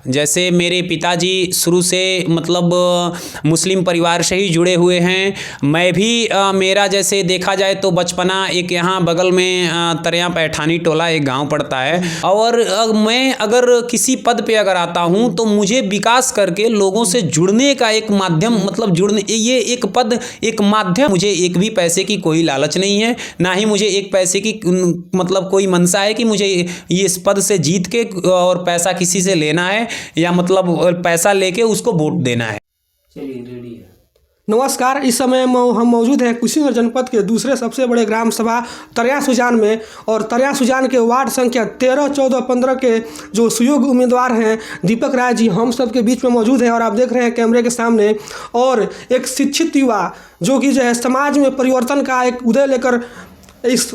जैसे मेरे पिताजी शुरू से मतलब मुस्लिम परिवार से ही जुड़े हुए हैं। मैं भी मेरा जैसे देखा जाए तो बचपना एक यहाँ बगल में तरिया पैठानी टोला एक गांव पड़ता है, और मैं अगर किसी पद पे अगर आता हूँ तो मुझे विकास करके लोगों से जुड़ने का एक माध्यम, मतलब जुड़ने, ये एक पद एक माध्यम। मुझे एक भी पैसे की कोई लालच नहीं है, ना ही मुझे एक पैसे की मतलब कोई मनसा है कि मुझे ये इस पद से जीत के और पैसा किसी से लेना है या मतलब पैसा लेके उसको वोट देना है। चलिए रेडी है। नमस्कार, इस समय हम मौजूद हैं कुशीनगर जनपद के दूसरे सबसे बड़े ग्राम सभा तरिया सुजान में, और तरिया सुजान के वार्ड संख्या 13, 14, 15 के जो सुयोग्य उम्मीदवार हैं दीपक राय जी हम सब के बीच में मौजूद हैं। और आप देख रहे हैं कैमरे के सामने, और एक शिक्षित युवा जो कि जो है समाज में परिवर्तन का एक उदय लेकर इस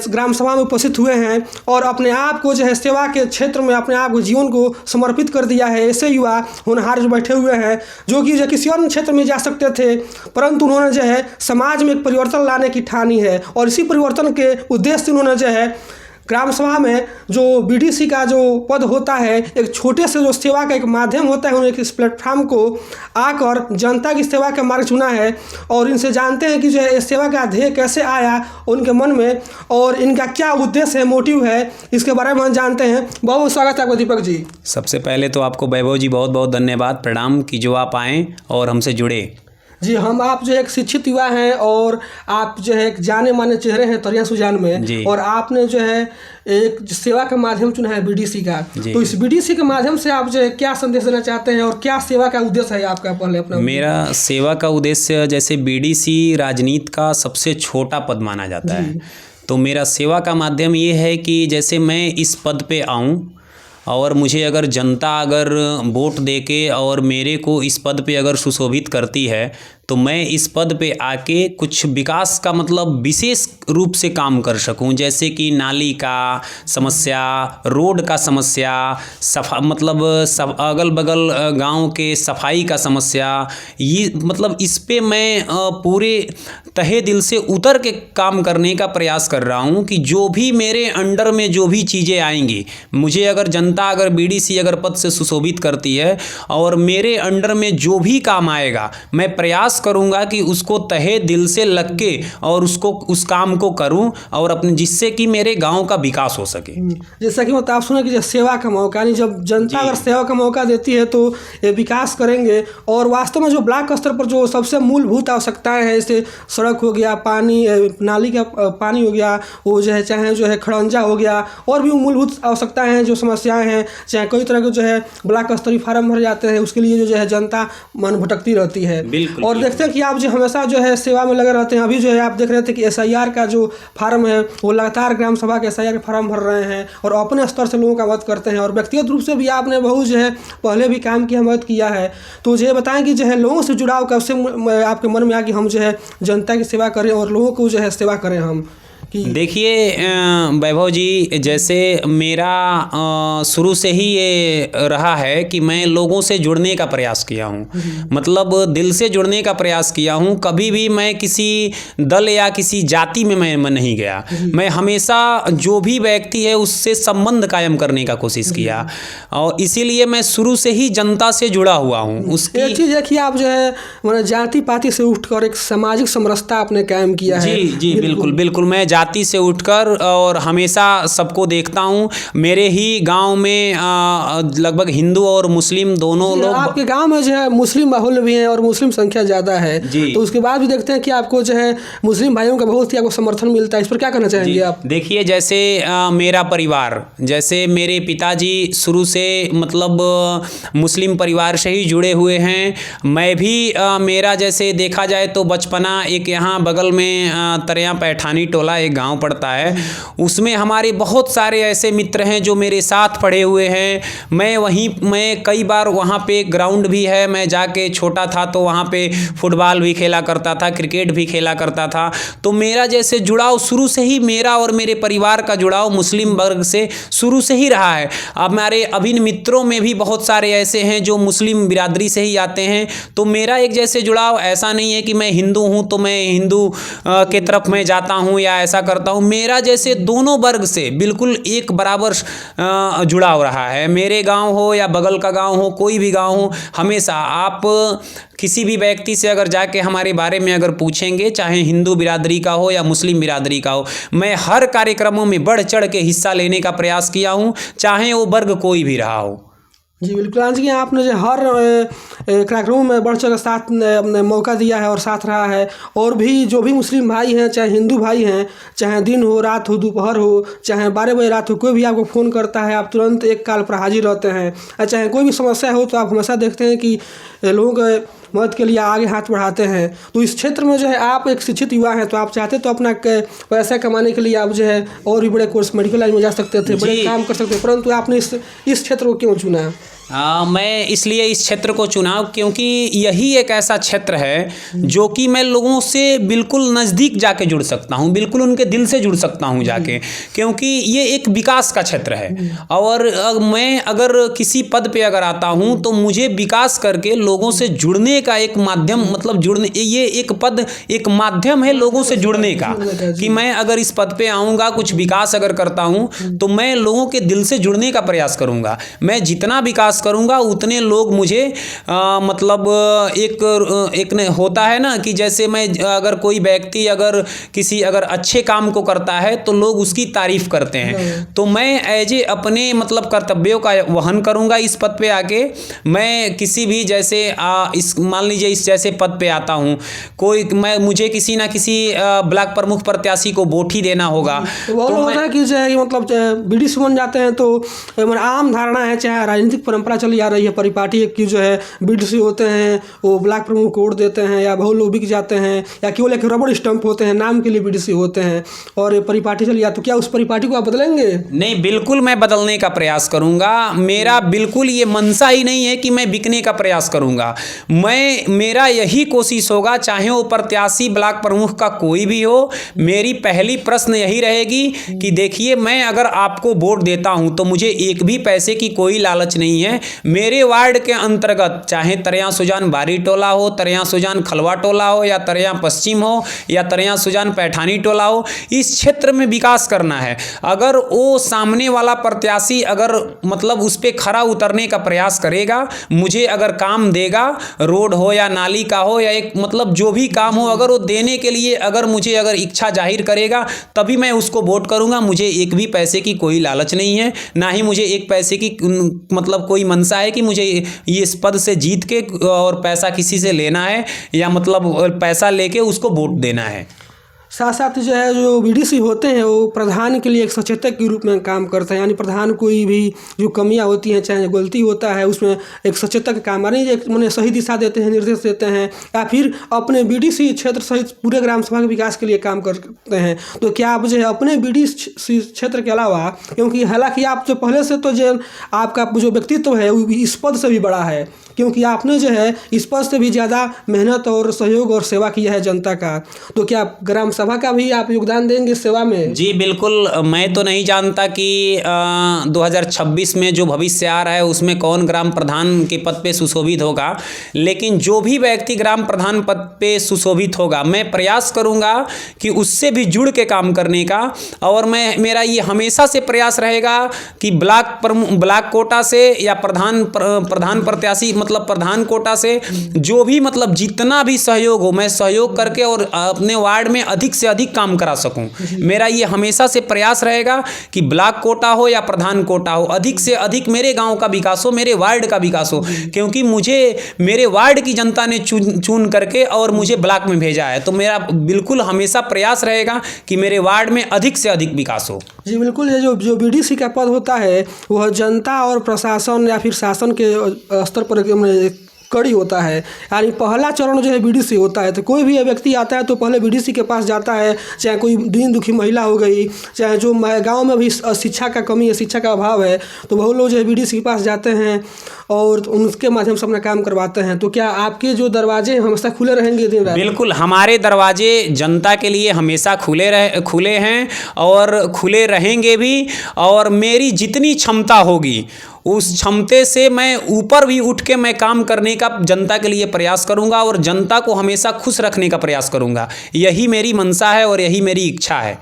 ग्राम सभा में उपस्थित हुए हैं और अपने आप को जो है सेवा के क्षेत्र में अपने आप को जीवन को समर्पित कर दिया है। ऐसे युवा होनहार जो बैठे हुए हैं जो कि जो किसी अन्य क्षेत्र में जा सकते थे, परंतु उन्होंने जो है समाज में एक परिवर्तन लाने की ठानी है, और इसी परिवर्तन के उद्देश्य से उन्होंने जो है ग्राम सभा में जो बीडीसी का जो पद होता है, एक छोटे से जो सेवा का एक माध्यम होता है, उन्होंने इस प्लेटफॉर्म को आकर जनता की सेवा का मार्ग चुना है। और इनसे जानते हैं कि जो है इस सेवा का ध्येय कैसे आया उनके मन में और इनका क्या उद्देश्य है, मोटिव है, इसके बारे में हम जानते हैं। बहुत बहुत स्वागत है आपका दीपक जी। सबसे पहले तो आपको वैभव जी बहुत बहुत धन्यवाद, प्रणाम कि जो आप आएँ और हमसे जुड़े। जी, आप जो है एक शिक्षित युवा हैं और आप जो है एक जाने माने चेहरे हैं तरिया सुजान में, और आपने जो है एक सेवा का माध्यम चुना है बीडीसी का। तो इस बीडीसी के माध्यम से आप जो है क्या संदेश देना चाहते हैं और क्या सेवा का उद्देश्य है आपका? पहले अपना मेरा सेवा का उद्देश्य, जैसे बीडीसी राजनीति का सबसे छोटा पद माना जाता है, तो मेरा सेवा का माध्यम ये है कि जैसे मैं इस पद पे आऊँ और मुझे अगर जनता अगर वोट देके और मेरे को इस पद पे अगर सुशोभित करती है तो मैं इस पद पे आके कुछ विकास का मतलब विशेष रूप से काम कर सकूं, जैसे कि नाली का समस्या, रोड का समस्या, मतलब सब अगल बगल गांव के सफाई का समस्या, ये मतलब इस पे मैं पूरे तहे दिल से उतर के काम करने का प्रयास कर रहा हूं कि जो भी मेरे अंडर में जो भी चीज़ें आएंगी, मुझे अगर जनता अगर बीडीसी अगर पद से सुशोभित करती है और मेरे अंडर में जो भी काम आएगा, मैं प्रयास करूंगा कि उसको तहे दिल से लग के और उसको उस काम को करूं और अपने जिससे कि मेरे गांव का विकास हो सके। जैसा कि मतलब आप सुना कि सेवा का मौका, यानी जब जनता अगर सेवा का मौका देती है तो ये विकास करेंगे। और वास्तव में जो ब्लॉक स्तर पर जो सबसे मूलभूत आवश्यकताएं हैं, जैसे सड़क हो गया, पानी, नाली का पानी हो गया, वो जो है चाहे जो है खड़ंजा हो गया, और भी मूलभूत आवश्यकताएं हैं, जो समस्याएं हैं, चाहे कई तरह के जो है ब्लॉक स्तरीय फार्म भर जाते हैं, उसके लिए जो है जनता मन भटकती रहती है। और देखते हैं कि आप जो हमेशा जो है सेवा में लगे रहते हैं। अभी जो है आप देख रहे थे कि SIR का जो फार्म है वो लगातार ग्राम सभा के SIR के फार्म भर रहे हैं और अपने स्तर से लोगों का मदद करते हैं, और व्यक्तिगत रूप से भी आपने बहुत जो है पहले भी काम किया, मदद किया है। तो मुझे बताएं कि जो है लोगों से जुड़ाव कब से आपके मन में आया कि हम जो है जनता की सेवा करें और लोगों को जो है सेवा करें हम? देखिए वैभव जी, जैसे मेरा शुरू से ही ये रहा है कि मैं लोगों से जुड़ने का प्रयास किया हूँ, मतलब दिल से जुड़ने का प्रयास किया हूँ। कभी भी मैं किसी दल या किसी जाति में मैं नहीं गया। मैं हमेशा जो भी व्यक्ति है उससे संबंध कायम करने का कोशिश किया, और इसीलिए मैं शुरू से ही जनता से जुड़ा हुआ हूँ। उसकी एक चीज़ है कि आप जो है मतलब जाति पाति से उठकर एक सामाजिक समरसता आपने कायम किया है। जी बिल्कुल बिल्कुल, मैं जाति से उठकर और हमेशा सबको देखता हूँ। मेरे ही गांव में लगभग हिंदू और मुस्लिम दोनों लोग। आपके गांव में जो है मुस्लिम बाहुल्य भी हैं और मुस्लिम संख्या ज़्यादा है, तो उसके बाद भी देखते हैं कि आपको जो है मुस्लिम भाइयों का बहुत ही आपको समर्थन मिलता है। इस पर क्या कहना चाहेंगे आप? देखिए, जैसे मेरा परिवार, जैसे मेरे पिताजी शुरू से मतलब मुस्लिम परिवार से ही जुड़े हुए हैं। मैं भी मेरा जैसे देखा जाए तो बचपना एक यहाँ बगल में तरिया पैठानी टोला एक गांव पड़ता है, उसमें हमारे बहुत सारे ऐसे मित्र हैं जो मेरे साथ पढ़े हुए हैं। मैं कई बार वहाँ पे ग्राउंड भी है, मैं जाके छोटा था तो वहाँ पे फुटबॉल भी खेला करता था, क्रिकेट भी खेला करता था। तो मेरा जैसे जुड़ाव शुरू से ही, मेरा और मेरे परिवार का जुड़ाव मुस्लिम वर्ग से शुरू से ही रहा है। अब हमारे अभिन्न मित्रों में भी बहुत सारे ऐसे हैं जो मुस्लिम बिरादरी से ही आते हैं। तो मेरा एक जैसे जुड़ाव ऐसा नहीं है कि मैं हिंदू हूँ तो मैं हिंदू के तरफ मैं जाता हूँ या ऐसा ऐसा करता हूँ। मेरा जैसे दोनों वर्ग से बिल्कुल एक बराबर जुड़ाव रहा है। मेरे गांव हो या बगल का गांव हो, कोई भी गांव हो, हमेशा आप किसी भी व्यक्ति से अगर जाके हमारे बारे में अगर पूछेंगे, चाहे हिंदू बिरादरी का हो या मुस्लिम बिरादरी का हो, मैं हर कार्यक्रमों में बढ़ चढ़ के हिस्सा लेने का प्रयास किया हूँ, चाहे वो वर्ग कोई भी रहा हो। जी बिल्कुल आंजी, आपने जो हर कार्यक्रमों में बढ़ चढ़ साथ मौका दिया है और साथ रहा है। और भी जो भी मुस्लिम भाई हैं, चाहे हिंदू भाई हैं, चाहे दिन हो, रात हो, दोपहर हो, चाहे 12 बजे रात हो, कोई भी आपको फ़ोन करता है, आप तुरंत एक कॉल पर हाजिर रहते हैं। चाहे कोई भी समस्या हो तो आप हमेशा देखते हैं कि लोगों के मदद के लिए आगे हाथ बढ़ाते हैं। तो इस क्षेत्र में जो है आप एक शिक्षित युवा हैं, तो आप चाहते तो अपना पैसा कमाने के लिए आप जो है और भी बड़े कोर्स मेडिकल लाइन में जा सकते थे, बड़े काम कर सकते थे, परंतु आपने इस क्षेत्र को क्यों चुना? मैं इसलिए इस क्षेत्र को चुना क्योंकि यही एक ऐसा क्षेत्र है जो कि मैं लोगों से बिल्कुल नज़दीक जाके जुड़ सकता हूँ, बिल्कुल उनके दिल से जुड़ सकता हूँ जाके, क्योंकि ये एक विकास का क्षेत्र है। और मैं अगर किसी पद पे अगर आता हूँ तो मुझे विकास करके लोगों से जुड़ने का एक माध्यम, मतलब जुड़ने, ये एक पद एक माध्यम है लोगों से जुड़ने का, कि मैं अगर इस पद पे आऊँगा, कुछ विकास अगर करता हूँ तो मैं लोगों के दिल से जुड़ने का प्रयास करूँगा। मैं जितना विकास करूंगा उतने लोग मुझे मतलब एक होता है ना कि जैसे मैं अगर कोई व्यक्ति अगर किसी अगर अच्छे काम को करता है तो लोग उसकी तारीफ करते हैं, तो मैं एज ए अपने मतलब कर्तव्यों का वहन करूंगा इस पद पे आके। मैं किसी भी जैसे इस मान लीजिए इस जैसे पद पे आता हूं, कोई मुझे किसी ना किसी ब्लॉक प्रमुख प्रत्याशी को वोट ही देना होगा, तो होता है कि मतलब बीडीसी बन जाते हैं तो आम धारणा है, चाहे राजनीतिक परंपरा चली आ रही है परिपाटी की, जो है बीडीसी होते हैं वो ब्लॉक प्रमुख को वोट देते हैं या बहुत लोग बिक जाते हैं, या केवल एक रबड़ स्टंप होते हैं, नाम के लिए बीडीसी होते हैं, और ये परिपाटी चली आ, तो क्या उस परिपाटी को आप बदलेंगे? नहीं, बिल्कुल मैं बदलने का प्रयास करूंगा। मेरा बिल्कुल ये मनसा ही नहीं है कि मैं बिकने का प्रयास करूंगा। मेरा यही कोशिश होगा, चाहे वो प्रत्याशी ब्लॉक प्रमुख का कोई भी हो, मेरी पहली प्रश्न यही रहेगी कि देखिए मैं अगर आपको वोट देता हूं तो मुझे एक भी पैसे की कोई लालच नहीं है। मेरे वार्ड के अंतर्गत चाहे तरियां सुजान बारी टोला हो, तरियां सुजान खलवा टोला हो, या तरियां पश्चिम हो, या तरियां सुजान पैठानी टोला हो, इस क्षेत्र में विकास करना है। अगर वो सामने वाला प्रत्याशी अगर मतलब उस पर खरा उतरने का प्रयास करेगा, मुझे अगर काम देगा, रोड हो या नाली का हो या एक मतलब जो भी काम हो, अगर वो देने के लिए अगर मुझे अगर इच्छा जाहिर करेगा तभी मैं उसको वोट करूंगा। मुझे एक भी पैसे की कोई लालच नहीं है, ना ही मुझे एक पैसे की मतलब कोई मनसा है कि मुझे ये इस पद से जीत के और पैसा किसी से लेना है या मतलब पैसा लेके उसको वोट देना है। साथ साथ जो है जो बीडीसी होते हैं वो प्रधान के लिए एक सचेतक के रूप में काम करते हैं, यानी प्रधान कोई भी जो कमियां होती हैं, चाहे गलती होता है, उसमें एक सचेतक का काम, यानी उन्हें सही दिशा देते हैं, निर्देश देते हैं, या फिर अपने बीडीसी क्षेत्र सहित पूरे ग्राम सभा के विकास के लिए काम करते हैं। तो क्या आप जो है अपने बीडीसी क्षेत्र के अलावा, क्योंकि हालांकि आप जो पहले से तो जो आपका जो व्यक्तित्व है वो इस पद से भी बड़ा है, क्योंकि आपने जो है इस पद से भी ज़्यादा मेहनत और सहयोग और सेवा किया है जनता का, तो क्या ग्राम सभा का भी आप योगदान देंगे सेवा में? जी बिल्कुल। मैं तो नहीं जानता कि 2026 में जो भविष्य आ रहा है उसमें कौन ग्राम प्रधान के पद पे सुशोभित होगा, लेकिन जो भी व्यक्ति ग्राम प्रधान पद पे सुशोभित होगा मैं प्रयास करूंगा कि उससे भी जुड़ के काम करने का। और मेरा ये हमेशा से प्रयास रहेगा कि ब्लॉक कोटा से या प्रधान प्रत्याशी मतलब प्रधान कोटा से जो भी मतलब जितना भी सहयोग हो, मैं सहयोग करके और अपने वार्ड में अधिक से अधिक काम करा सकूं। मेरा ये हमेशा से प्रयास रहेगा कि ब्लॉक कोटा हो या प्रधान कोटा हो, अधिक से अधिक मेरे गांव का विकास हो, मेरे वार्ड का विकास हो, क्योंकि मुझे मेरे वार्ड की जनता ने चुन करके और मुझे ब्लॉक में भेजा है। तो मेरा बिल्कुल हमेशा प्रयास रहेगा कि मेरे वार्ड में अधिक से अधिक विकास हो। जी बिल्कुल। ये जो बीडीसी का पद होता है वह जनता और प्रशासन या फिर शासन के स्तर पर कड़ी होता है, यानी पहला चरण जो है बीडीसी होता है। तो कोई भी व्यक्ति आता है तो पहले बीडीसी के पास जाता है, चाहे कोई दीन दुखी महिला हो गई, चाहे जो गांव में भी शिक्षा का कमी है, शिक्षा का अभाव है, तो बहुत लोग जो है बीडीसी के पास जाते हैं और उनके माध्यम से अपना काम करवाते हैं। तो क्या आपके जो दरवाजे हमेशा खुले रहेंगे दिन रात? बिल्कुल, हमारे दरवाजे जनता के लिए हमेशा खुले हैं और खुले रहेंगे भी। और मेरी जितनी क्षमता होगी उस क्षमते से मैं ऊपर भी उठ के मैं काम करने का जनता के लिए प्रयास करूंगा और जनता को हमेशा खुश रखने का प्रयास करूंगा। यही मेरी मंशा है और यही मेरी इच्छा है।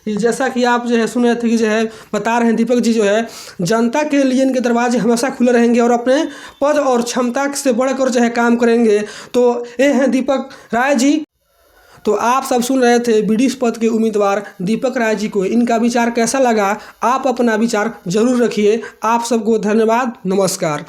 ये जैसा कि आप जो है सुने थे कि जो है बता रहे हैं दीपक जी जो है जनता के लिए इनके दरवाजे हमेशा खुले रहेंगे और अपने पद और क्षमता से बढ़कर जो है काम करेंगे। तो ये हैं दीपक राय जी। तो आप सब सुन रहे थे बीडीसी पद के उम्मीदवार दीपक राय जी को। इनका विचार कैसा लगा, आप अपना विचार जरूर रखिए। आप सबको धन्यवाद, नमस्कार।